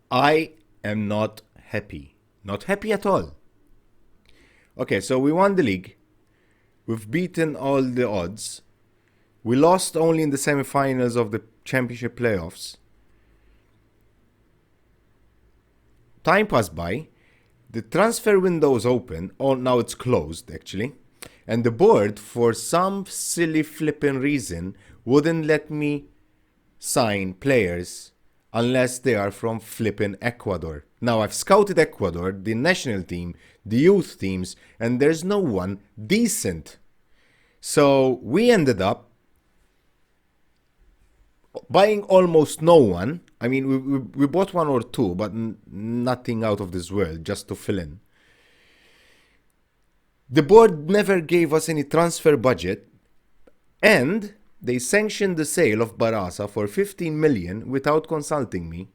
I am not happy. Not happy at all. Okay, so we won the league. We've beaten all the odds. We lost only in the semifinals of the championship playoffs. Time passed by. The transfer window is open. Oh, now it's closed, actually. And the board, for some silly flipping reason, wouldn't let me sign players unless they are from flipping Ecuador. Now, I've scouted Ecuador, the national team, the youth teams, and there's no one decent. So we ended up buying almost no one. I mean, we bought one or two, but nothing out of this world, just to fill in. The board never gave us any transfer budget, and they sanctioned the sale of Barasa for 15 million without consulting me.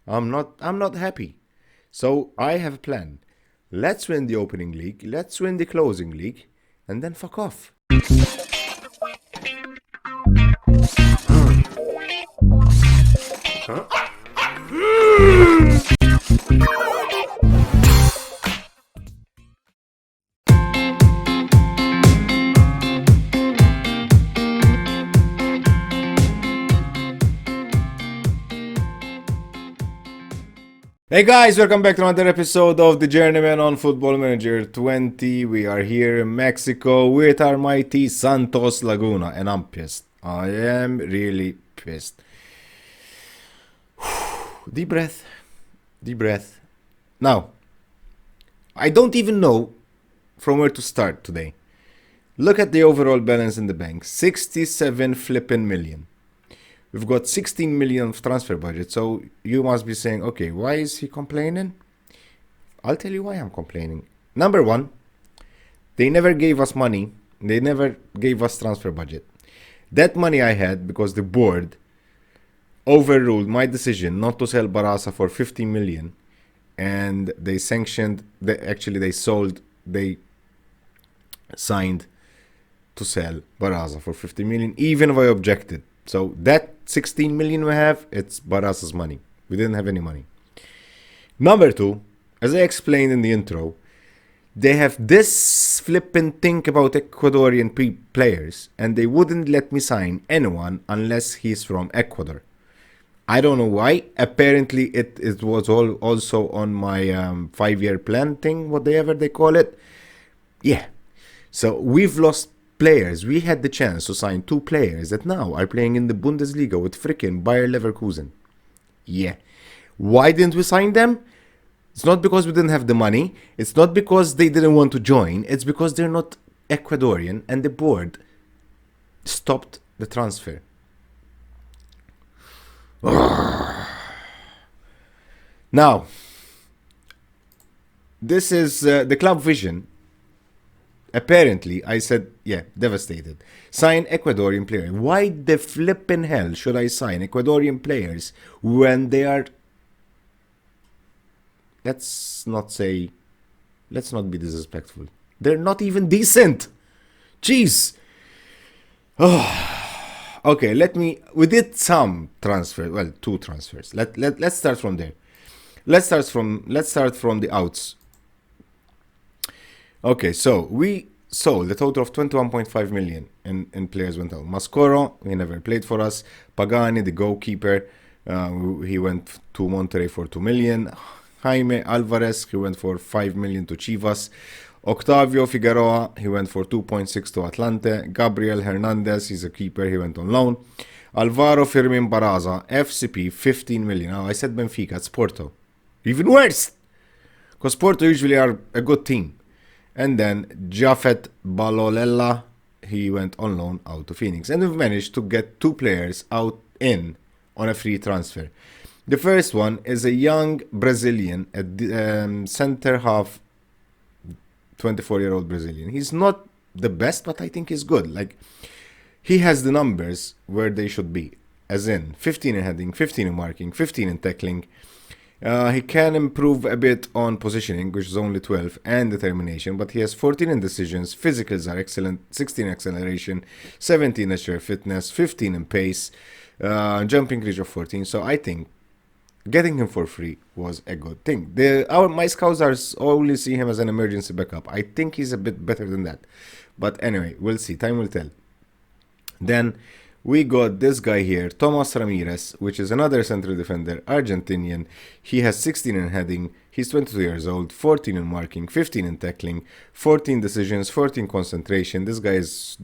I'm not happy. So I have a plan. Let's win the opening league, let's win the closing league, and then fuck off. Hey guys, welcome back to another episode of the Journeyman on Football Manager 20. We are here in Mexico with our mighty Santos Laguna, and I'm pissed. I am really pissed. Deep breath. Deep breath. Now, I don't even know from where to start today. Look at the overall balance in the bank. 67 flippin' million. We've got 16 million of transfer budget, so you must be saying, okay, why is he complaining? I'll tell you why I'm complaining. Number one, they never gave us money. They never gave us transfer budget. That money I had because the board overruled my decision not to sell Barasa for 50 million, and they sanctioned, they signed to sell Barasa for 50 million, even if I objected. So that 16 million we have, it's Barasa's money. We didn't have any money. Number two, as I explained in the intro, they have this flippin' thing about Ecuadorian players, and they wouldn't let me sign anyone unless he's from Ecuador. I don't know why. Apparently it was also on my 5-year plan thing, whatever they call it. Yeah. So we've lost players. We had the chance to sign 2 players that now are playing in the Bundesliga with freaking Bayer Leverkusen. Yeah. Why didn't we sign them? It's not because we didn't have the money. It's not because they didn't want to join. It's because they're not Ecuadorian and the board stopped the transfer. Now, this is the club vision. Apparently, I said, yeah, devastated. Sign Ecuadorian players. Why the flippin' hell should I sign Ecuadorian players when they are... Let's not be disrespectful. They're not even decent. Jeez. Oh. Okay, we did some transfer. Well, 2 transfers. Let's start from there. Let's start from the outs. Okay, so we sold a total of 21.5 million in players went out. Mascoro, he never played for us. Pagani, the goalkeeper, he went to Monterrey for 2 million. Jaime Alvarez, he went for 5 million to Chivas. Octavio Figueroa, he went for 2.6 to Atlante. Gabriel Hernandez, he's a keeper, he went on loan. Alvaro Firmin Baraza, FCP, 15 million. Now, I said Benfica, it's Porto. Even worse! Because Porto usually are a good team. And then Jafet Balolella, he went on loan out to Phoenix. And we've managed to get 2 players on a free transfer. The first one is a young Brazilian, center half, 24-year-old Brazilian. He's not the best, but I think he's good. Like, he has the numbers where they should be. As in, 15 in heading, 15 in marking, 15 in tackling. He can improve a bit on positioning, which is only 12, and determination, but he has 14 in decisions, physicals are excellent, 16 in acceleration, 17 in sheer fitness, 15 in pace, jumping reach of 14. So I think getting him for free was a good thing. My scouts only see him as an emergency backup. I think he's a bit better than that. But anyway, we'll see. Time will tell. Then we got this guy here, Thomas Ramirez, which is another central defender, Argentinian. He has 16 in heading. He's 22 years old, 14 in marking, 15 in tackling, 14 decisions, 14 concentration. This guy is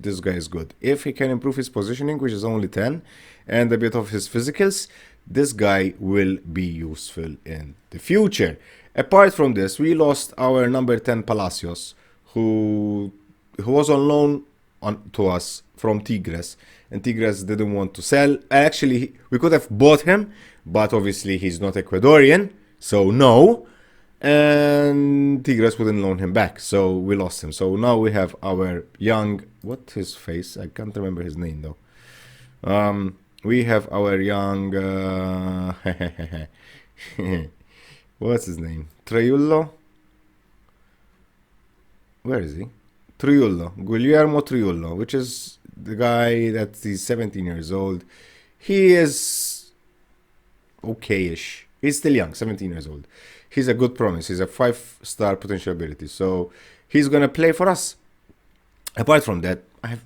good. If he can improve his positioning, which is only 10, and a bit of his physicals, this guy will be useful in the future. Apart from this, we lost our number 10 Palacios, who was on loan to us from Tigres, and Tigres didn't want to sell. Actually, we could have bought him, but obviously he's not Ecuadorian, so no. And Tigres wouldn't loan him back, so we lost him. So now we have our young, what's his face? I can't remember his name though. We have our young, what's his name? Triullo? Where is he? Triullo, Guillermo Triullo, which is the guy he's 17 years old. He is okay-ish. He's still young, 17 years old. He's a good promise. He's a 5-star potential ability. So he's going to play for us. Apart from that, I have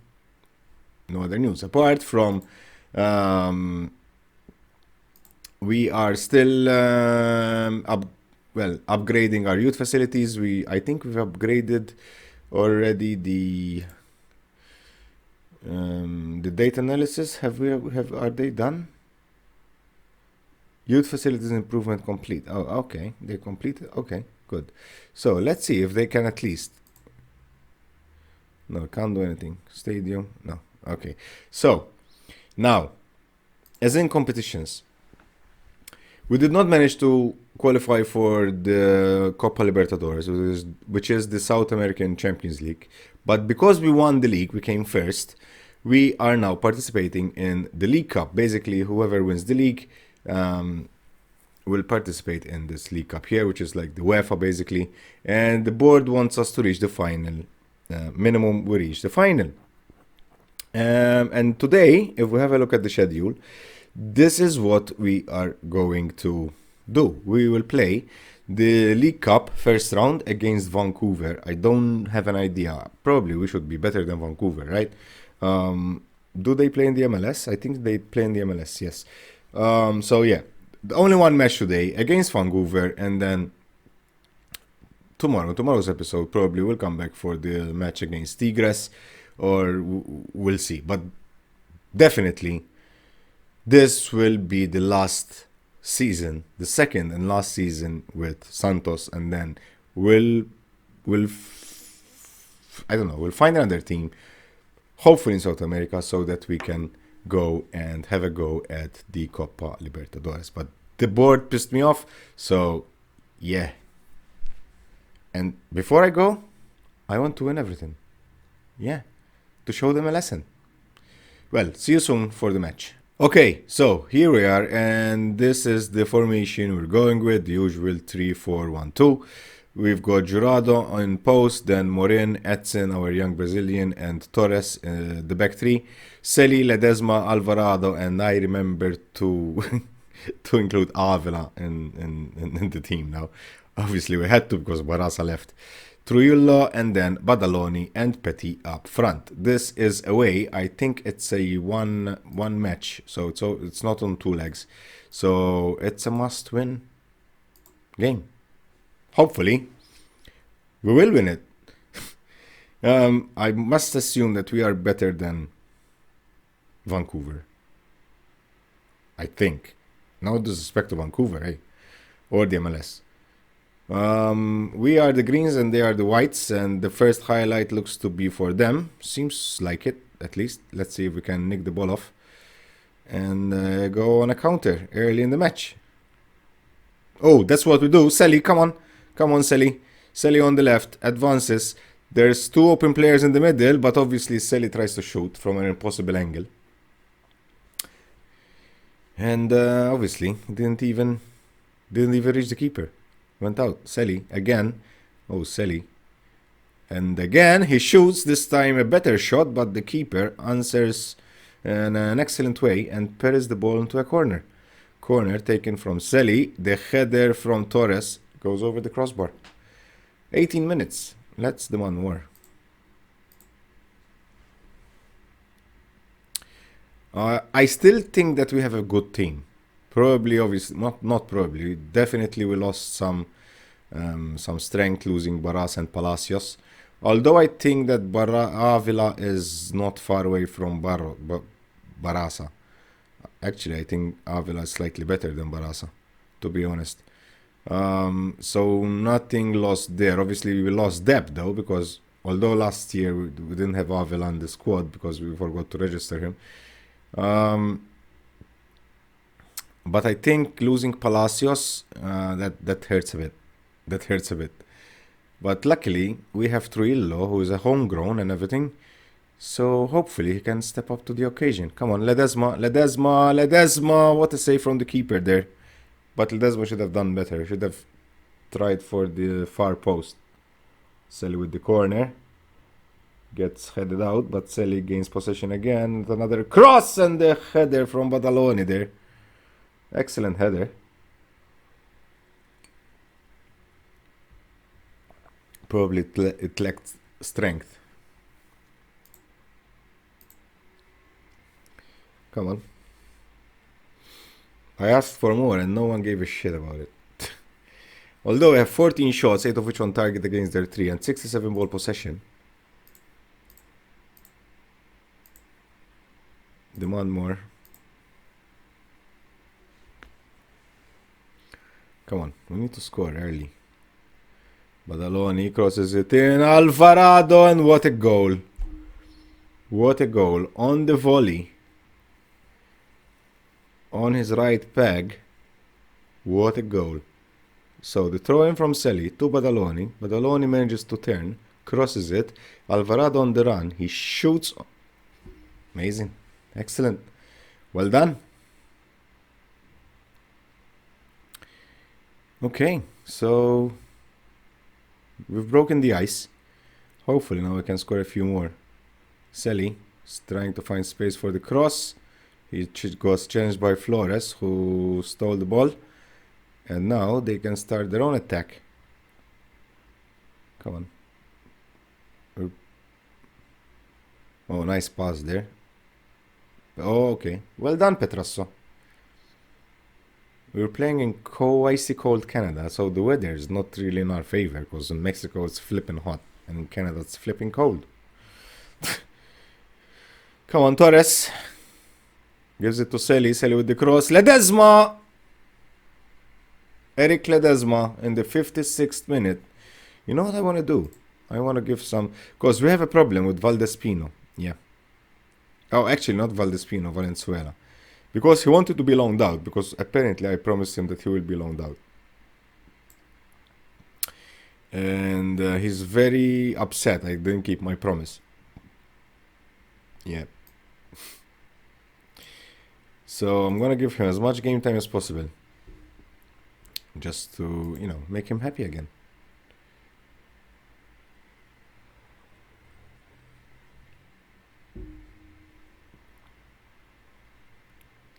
no other news. Apart from we are still upgrading our youth facilities. I think we've upgraded already the data analysis. Are they done? Youth facilities improvement complete. Oh, okay, they completed. Okay, good. So let's see if they can at least. No, can't do anything. Stadium, no. Okay, so now, as in competitions, we did not manage to qualify for the Coppa Libertadores, which is the South American Champions League. But because we won the league, we came first, we are now participating in the League Cup. Basically, whoever wins the league will participate in this League Cup here, which is like the UEFA basically. And the board wants us to reach the final. Minimum, we reach the final. And today, if we have a look at the schedule, this is what we are going to do. We will play the League Cup first round against Vancouver. I don't have an idea. Probably we should be better than Vancouver, right? Do they play in the MLS? I think they play in the MLS, yes. So yeah, the only one match today against Vancouver, and then tomorrow's episode probably will come back for the match against Tigres, or we'll see. But definitely, this will be the last season, the second and last season with Santos, and then we'll find another team, hopefully in South America, so that we can go and have a go at the Coppa Libertadores. But the board pissed me off, so yeah. And before I go, I want to win everything. Yeah, to show them a lesson. Well, see you soon for the match. Okay, so here we are, and this is the formation we're going with, the usual 3-4-1-2. We've got Jurado in post, then Morin, Edson, our young Brazilian, and Torres, the back three. Celi, Ledesma, Alvarado, and I remember to to include Avila in the team now. Obviously, we had to because Barasa left. Trujillo, and then Badaloni and Petit up front. This is away. I think it's a one match, so it's not on two legs. So it's a must-win game. Hopefully, we will win it. I must assume that we are better than Vancouver. I think. No disrespect to Vancouver, eh? Or the MLS. We are the greens and they are the whites, and the first highlight looks to be for them. Seems like it, at least. Let's see if we can nick the ball off and go on a counter early in the match. Oh, that's what we do. Celi, come on, Celi. Celi on the left, advances. There's two open players in the middle, but obviously Celi tries to shoot from an impossible angle. And obviously didn't even reach the keeper. Went out. Celi again. Oh, Celi. And again, he shoots, this time a better shot, but the keeper answers in an excellent way and parries the ball into a corner. Corner taken from Selly. The header from Torres goes over the crossbar. 18 minutes. Let's demand more. I still think that we have a good team. Probably, obviously, not probably. Definitely, we lost some strength losing Barras and Palacios. Although I think that Avila is not far away from Barasa. Actually, I think Avila is slightly better than Barasa, to be honest. So nothing lost there. Obviously, we lost depth though, because although last year we didn't have Avila in the squad because we forgot to register him. But I think losing Palacios, that hurts a bit. That hurts a bit. But luckily, we have Trujillo, who is a homegrown and everything. So hopefully he can step up to the occasion. Come on, Ledesma. What a save from the keeper there. But Ledesma should have done better. Should have tried for the far post. Selly with the corner. Gets headed out, but Selly gains possession again. Another cross and the header from Badaloni there. Excellent header. Probably it lacked strength. Come on. I asked for more and no one gave a shit about it. Although we have 14 shots, 8 of which on target against their 3 and 67 ball possession. Demand more. Come on, we need to score early. Badaloni crosses it in. Alvarado, and what a goal. What a goal. On the volley. On his right peg. What a goal. So the throw in from Selly to Badaloni. Badaloni manages to turn. Crosses it. Alvarado on the run. He shoots. Amazing. Excellent. Well done. Okay, so we've broken the ice. Hopefully now we can score a few more. Selly is trying to find space for the cross. He was challenged by Flores, who stole the ball. And now they can start their own attack. Come on. Oh, nice pass there. Oh, okay. Well done, Petrasso. We're playing in icy cold Canada, so the weather is not really in our favor, because in Mexico it's flipping hot, and in Canada it's flipping cold. Come on, Torres. Gives it to Selly. Selly with the cross. Ledesma! Eric Ledesma in the 56th minute. You know what I want to do? I want to give some... Because we have a problem with Valdespino. Yeah. Oh, actually not Valdespino, Valenzuela. Because he wanted to be loaned out. Because apparently I promised him that he will be loaned out. And he's very upset I didn't keep my promise. Yeah. So I'm going to give him as much game time as possible. Just to, you know, make him happy again.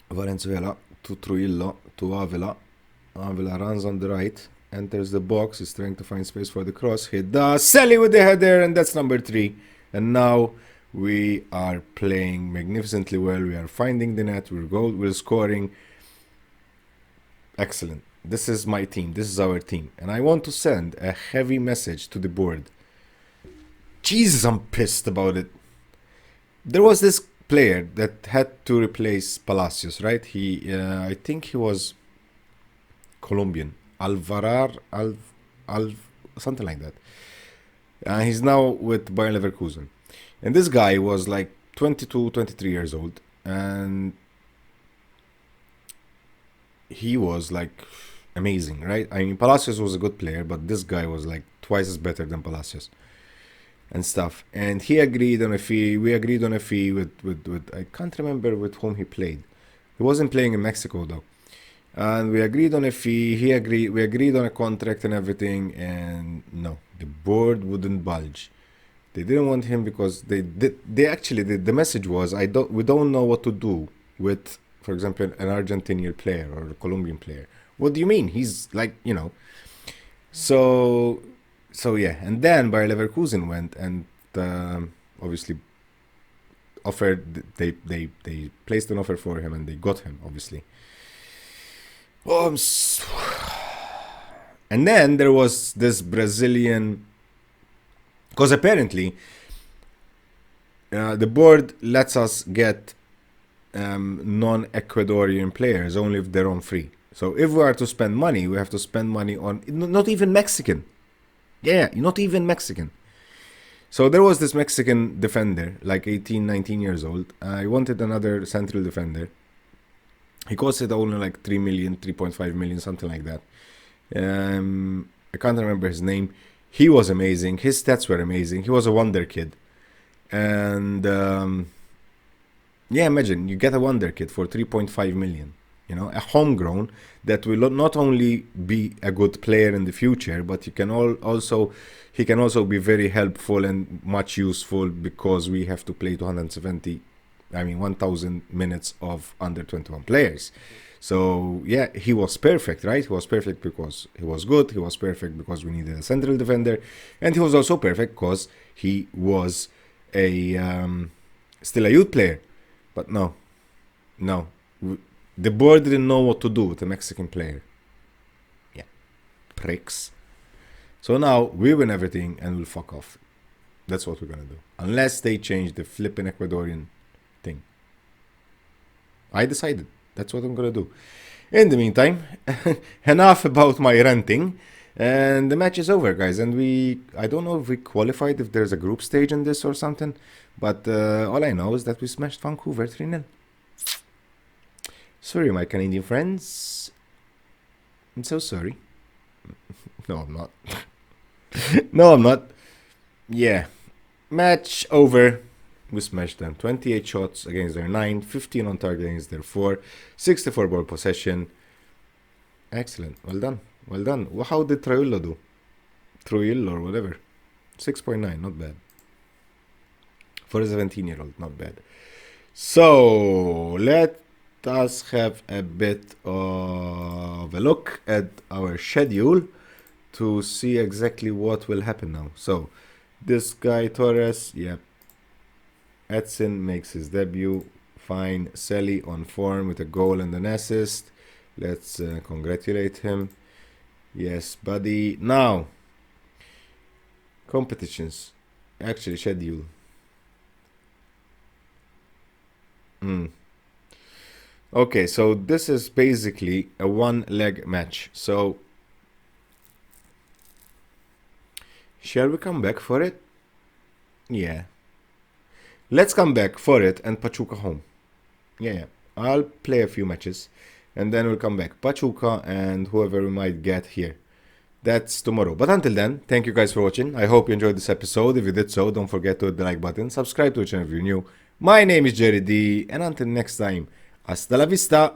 Valenzuela to Trujillo to Avila. Avila runs on the right, enters the box, is trying to find space for the cross. He does. Selly with the header, and that's number 3. And now we are playing magnificently well. We are finding the net. We're scoring. Excellent. This is my team. This is our team. And I want to send a heavy message to the board. Jesus, I'm pissed about it. There was this player that had to replace Palacios, right? I think he was Colombian. Alvarar, something like that. He's now with Bayer Leverkusen. And this guy was like 22, 23 years old. And he was like amazing, right? I mean, Palacios was a good player, but this guy was like twice as better than Palacios. And stuff, and he agreed on a fee. We agreed on a fee with I can't remember with whom he played. He wasn't playing in Mexico though, and we agreed on a fee. We agreed on a contract and everything, and no, the board wouldn't budge. They didn't want him because they actually the message was we don't know what to do with for example, an Argentinian player or a Colombian player. What do you mean? He's like, you know. So, yeah. And then Bayer Leverkusen went and obviously offered. They placed an offer for him and they got him, obviously. Oh, and then there was this Brazilian, because apparently the board lets us get non-Ecuadorian players only if they're on free. So if we are to spend money, we have to spend money on not even Mexican. Yeah, not even Mexican. So there was this Mexican defender, like 18, 19 years old. I wanted another central defender. He costed only like 3 million, 3.5 million, something like that. I can't remember his name. He was amazing. His stats were amazing. He was a wonder kid. And yeah, imagine you get a wonder kid for 3.5 million. You know, a homegrown that will not only be a good player in the future, but he can also be very helpful and much useful, because we have to play 1,000 minutes of under 21 players. So yeah, he was perfect, right? He was perfect because he was good. He was perfect because we needed a central defender, and he was also perfect because he was a still a youth player. But no. The board didn't know what to do with a Mexican player. Yeah, pricks. So now we win everything and we'll fuck off. That's what we're gonna do. Unless they change the flipping Ecuadorian thing. I decided. That's what I'm gonna do. In the meantime, enough about my ranting. And the match is over, guys. And I don't know if we qualified, if there's a group stage in this or something. But all I know is that we smashed Vancouver 3-0. Sorry, my Canadian friends. I'm so sorry. No, I'm not. No, I'm not. Yeah. Match over. We smashed them. 28 shots against their 9. 15 on target against their 4. 64 ball possession. Excellent. Well done. Well done. How did Trujillo do? Trujillo or whatever. 6.9. Not bad. For a 17-year-old. Not bad. So, let us have a bit of a look at our schedule to see exactly what will happen now. So, this guy Torres, yep. Edson makes his debut. Fine. Selly on form with a goal and an assist. Let's congratulate him. Yes, buddy. Now, competitions. Actually, schedule. Okay, so this is basically a one-leg match. So, shall we come back for it? Yeah. Let's come back for it and Pachuca home. Yeah. I'll play a few matches and then we'll come back. Pachuca and whoever we might get here. That's tomorrow. But until then, thank you guys for watching. I hope you enjoyed this episode. If you did so, don't forget to hit the like button. Subscribe to the channel if you're new. My name is Jerry D. And until next time, hasta la vista.